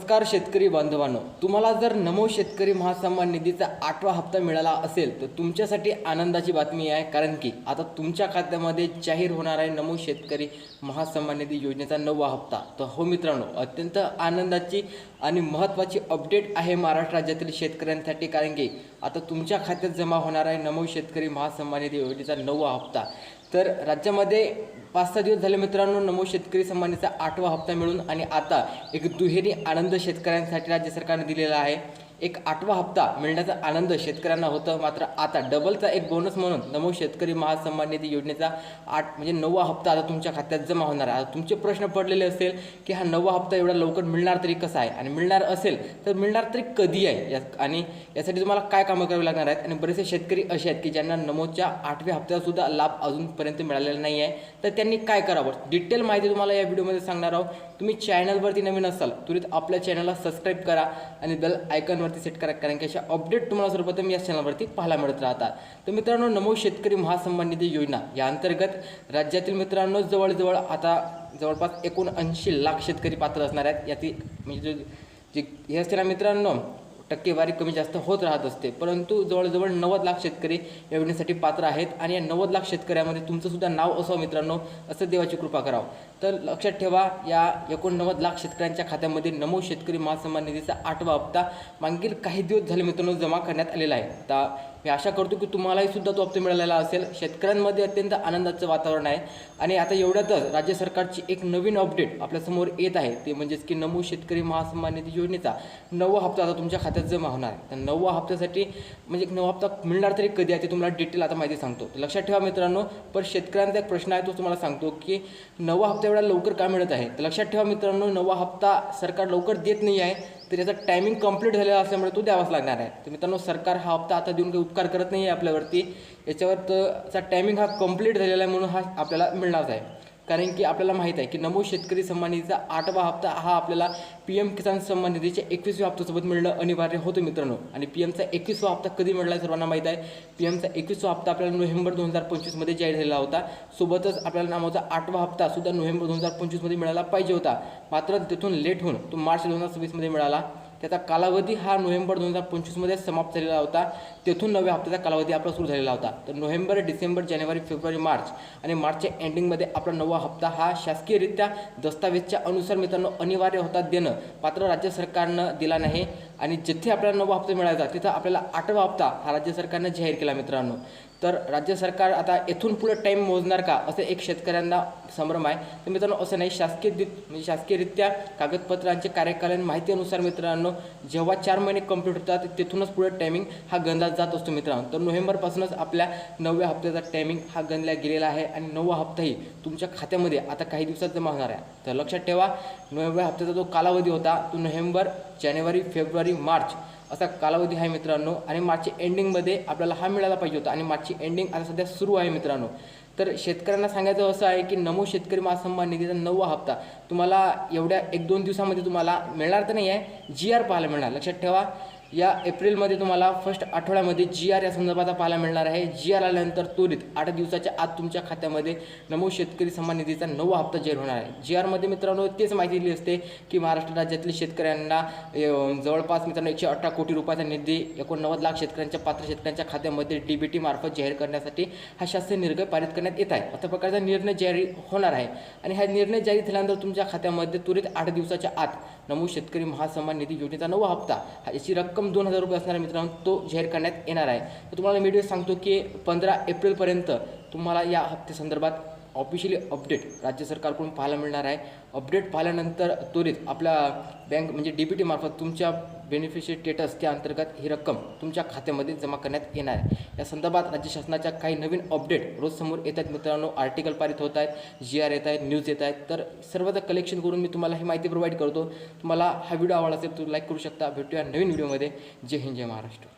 नमस्कार शेतकरी बांधवांनो, तुम्हाला जर नमो शेतकरी महासन्मान निधीचा 8वा हप्ता मिळाला असेल तर तुमच्यासाठी आनंदाची बातमी आहे। कारण की आता तुमच्या खात्यामध्ये जाहीर होणार आहे नमो शेतकरी महासन्मान निधी योजनेचा 9वा हप्ता। तर हो मित्रांनो, अत्यंत आनंदाची आणि महत्त्वाची अपडेट आहे महाराष्ट्र राज्यातील शेतकऱ्यांसाठी। कारण की आता तुमच्या खात्यात जमा होणार आहे नमो शेतकरी महासन्मान निधी योजनेचा 9वा हप्ता। तर राज्यामध्ये 5-6 दिवस झाले मित्रांनो नमो शेतकरी सन्मान निधीचा 8वा हप्ता मिळून, आणि आता एक दुहेरी आनंद शेतकऱ्यांसाठी राज्य सरकारने दिलेला आहे। एक 8वा हप्ता मिळण्याचा आनंद शेतकऱ्यांना होतं, मात्र आता डबलचा एक बोनस म्हणून नमो शेतकरी महासन्मान निधी योजनेचा 9वा हप्ता आता तुमच्या खात्यात जमा होणार आहे। आता तुमचे प्रश्न पडलेले असेल की हा 9वा हप्ता एवढा लवकर मिळणार तरी कसा आहे, आणि मिळणार असेल तर मिळणार तरी कधी आहे, आणि यासाठी तुम्हाला काय कामं करावी लागणार आहेत। आणि बरेचसे शेतकरी असे आहेत की ज्यांना नमोच्या 8व्या हप्त्याचा सुद्धा लाभ अजूनपर्यंत मिळालेला नाही आहे, तर त्यांनी काय करावं डिटेल माहिती तुम्हाला या व्हिडिओमध्ये सांगणार आहोत। तुम्ही चॅनलवरती नवीन असाल त्वरित आपल्या चॅनलला सबस्क्राईब करा आणि बेल आयकॉनवरती सेट करा, कारण की अशा अपडेट तुम्हाला सर्वप्रथम या चॅनलवरती पाहायला मिळत राहतात। तर मित्रांनो, नमो शेतकरी महासन्मान निधी योजना या अंतर्गत राज्यातील मित्रांनो जवळपास 79 लाख शेतकरी पात्र असणार आहेत। याची म्हणजे जे हे असते ना मित्रांनो, टक्केवारी कमी जास्त होत राहत असते, परंतु जवळजवळ 90 लाख शेतकरी या योजनेसाठी पात्र आहेत। आणि या 90 लाख शेतकऱ्यांमध्ये तुमचं सुद्धा नाव असावं मित्रांनो, असं देवाची कृपा करावं। तर लक्षात ठेवा, या 89 लाख शेतकऱ्यांच्या खात्यामध्ये नमो शेतकरी महासन्मान निधीचा 8वा हप्ता मागील काही दिवस झाले मित्रांनो जमा करण्यात आलेला आहे। तर मी आशा करतो की तुम्हालाही सुद्धा तो हप्ता मिळालेला असेल। शेतकऱ्यांमध्ये अत्यंत आनंदाचं वातावरण आहे। आणि आता एवढ्यातच राज्य सरकारची एक नवीन अपडेट आपल्यासमोर येत आहे, ते म्हणजेच की नमो शेतकरी महासन्मान निधी योजनेचा 9वा हप्ता आता तुमच्या खात्यात जमा होणार आहे। तर 9वा हप्त्यासाठी म्हणजे 9वा हप्ता मिळणार तरी कधी आहे ते तुम्हाला डिटेल आता माहिती सांगतो। तर लक्षात ठेवा मित्रांनो, पण शेतकऱ्यांचा एक प्रश्न आहे तो तुम्हाला सांगतो की 9वा हप्ता एवढा लवकर का मिळत आहे। तर लक्षात ठेवा मित्रांनो, 9वा हप्ता सरकार लवकर देत नाही आहे, तर याचा टायमिंग कंप्लीट झालेला असल्यामुळे तो द्यावाच लागणार आहे। तर मित्रांनो, सरकार हा हप्ता आता देऊन काही उपकार करत नाही आहे आपल्यावरती, याच्यावर त्याचा टायमिंग हा कंप्लीट झालेला आहे म्हणून हा आपल्याला मिळणारच आहे। कारण की आपल्याला माहीत आहे की नमो शेतकरी सन्मान निधीचा 8वा हप्ता हा आपल्याला PM किसान सन्मान निधीच्या 21व्या हप्त्यासोबत मिळणं अनिवार्य होतं मित्रांनो। आणि PMचा 21वा हप्ता कधी मिळाला आहे सर्वांना माहीत आहे। PMचा 21वा हप्ता आपल्याला नोव्हेंबर 2025 मध्ये जाहीर झालेला होता। सोबतच आपल्याला नामोचा 8वा हप्ता सुद्धा नोव्हेंबर 2025 मध्ये मिळाला पाहिजे होता, मात्र तिथून लेट होऊन तो मार्च 2026 मध्ये मिळाला। त्याचा कालावधी हा नोव्हेंबर 2025 मध्ये समाप्त झालेला होता, तेथून 9व्या हप्त्याचा कालावधी आपला सुरू झालेला होता। तर नोव्हेंबर, डिसेंबर, जानेवारी, फेब्रुवारी, मार्च आणि मार्चच्या एंडिंगमध्ये आपला 9वा हप्ता हा शासकीयरित्या दस्तावेजच्या अनुसार मित्रांनो अनिवार्य होता देणं, मात्र राज्य सरकारनं दिला नाही। आणि जिथे आपल्याला 9वा हप्ता मिळायचा तिथं आपल्याला 8वा हप्ता हा राज्य सरकारनं जाहीर केला मित्रांनो। तर राज्य सरकार आता येथून पुढे टाईम मोजणार का, असं एक शेतकऱ्यांना संभ्रम आहे। तर मित्रांनो, असं नाही, शासकीयरित्या कागदपत्रांचे कार्यकालीन माहितीनुसार मित्रांनो जेव्हा 4 महिने कंप्लीट होतात तिथूनच पुढे टायमिंग हा गणला जात असतो मित्रांनो। तर नोव्हेंबरपासूनच आपल्या 9व्या हप्त्याचा टायमिंग हा गणला गेलेला आहे, आणि 9वा हप्ताही तुमच्या खात्यामध्ये आता काही दिवसात जमा होणार आहे। तर लक्षात ठेवा, 9व्या हप्त्याचा जो कालावधी होता तो नोव्हेंबर, जानेवारी, फेब्रुवारी, मार्च असा कालावधी आहे मित्रांनो। आणि मार्चच्या एंडिंगमध्ये आपल्याला हा मिळाला पाहिजे होता, आणि मार्चची एंडिंग आता सध्या सुरू आहे मित्रांनो। तर शेतकऱ्यांना सांगायचं असं आहे की नमो शेतकरी महासन्मान निधीचा 9वा हप्ता तुम्हाला एवढ्या 1-2 दिवसामध्ये तुम्हाला मिळणार तर नाही आहे, GR पाहायला मिळणार। लक्षात ठेवा, या एप्रिलमध्ये तुम्हाला फर्स्ट आठवड्यामध्ये GR या संदर्भात पाहायला मिळणार आहे। GR आल्यानंतर त्वरित 8 दिवसाच्या आत तुमच्या खात्यामध्ये नमो शेतकरी सन्मान निधीचा 9वा हप्ता जाहीर होणार आहे। GR मध्ये मित्रांनो तेच माहिती दिली असते की महाराष्ट्र राज्यातील शेतकऱ्यांना जवळपास मित्रांनो 118 कोटी रुपयाचा निधी 89 लाख शेतकऱ्यांच्या पात्र शेतकऱ्यांच्या खात्यामध्ये DBT मार्फत जाहीर करण्यासाठी हा शासन निर्णय पारित करण्यात येत आहे। अशा प्रकारचा निर्णय जारी होणार आहे, आणि हा निर्णय जारी झाल्यानंतर तुमच्या खात्यामध्ये त्वरित 8 दिवसाच्या आत नमो शेतकरी महासन्मान निधी योजनेचा 9वा हप्ता याची रक्कम 2000 रुपये असणार मित्रांनो, तो जाहीर करण्यात येणार आहे। तर तुम्हाला व्हिडिओ सांगतो की 15 एप्रिलपर्यंत तुम्हाला या हप्त्यासंदर्भात ऑफिशियली अपडेट राज्य सरकारकडून पाहायला मिळणार आहे। अपडेट पाहिल्यानंतर त्वरित आपल्या बँक म्हणजे DBT मार्फत तुमच्या बेनिफिशियरी स्टेटस त्या अंतर्गत ही रक्कम तुमच्या खात्यामध्ये जमा करण्यात येणार आहे। या संदर्भात राज्य शासनाच्या काही नवीन अपडेट रोज समोर येत आहेत मित्रांनो। आर्टिकल पारित होत आहेत, GR येत आहेत, न्यूज येत आहेत। तर सर्वच कलेक्शन करून मी तुम्हाला ही माहिती प्रोव्हाइड करतो। तुम्हाला हा व्हिडिओ आवडला असेल तर लाईक करू शकता। भेटूया नवीन व्हिडिओमध्ये। जय हिंद, जय महाराष्ट्र।